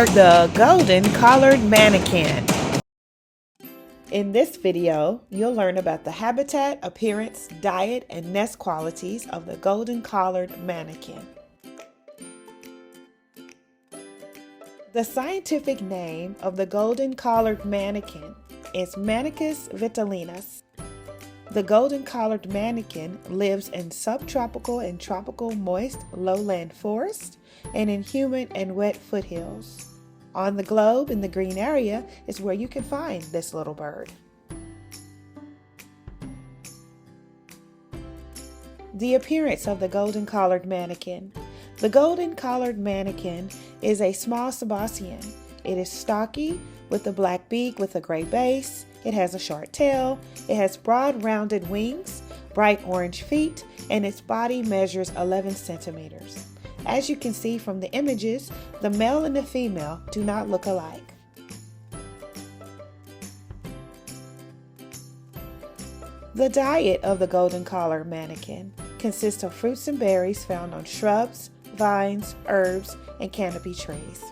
The Golden-Collared Manakin. In this video, you'll learn about the habitat, appearance, diet, and nest qualities of the Golden-Collared Manakin. The scientific name of the Golden-Collared Manakin is Manicus vitellinus. The Golden-Collared Manakin lives in subtropical and tropical moist lowland forests and in humid and wet foothills. On the globe in the green area is where you can find this little bird. The appearance of the Golden-Collared Manakin. The Golden-Collared Manakin is a small Sebacean. It is stocky with a black beak with a gray base. It has a short tail. It has broad rounded wings, bright orange feet, and its body measures 11 centimeters. As you can see from the images, the male and the female do not look alike. The diet of the Golden-Collared Manakin consists of fruits and berries found on shrubs, vines, herbs, and canopy trees.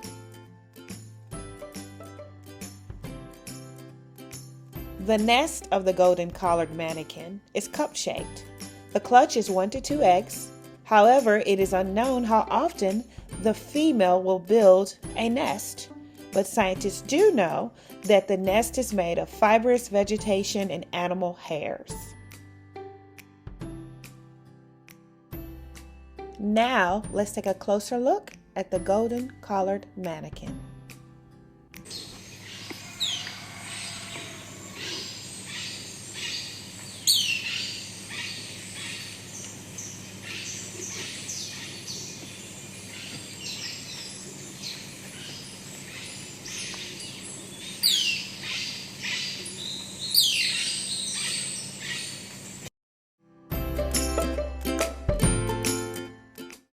The nest of the Golden-Collared Manakin is cup-shaped. The clutch is 1 to 2 eggs. However, it is unknown how often the female will build a nest, but scientists do know that the nest is made of fibrous vegetation and animal hairs. Now, let's take a closer look at the Golden-Collared Manakin.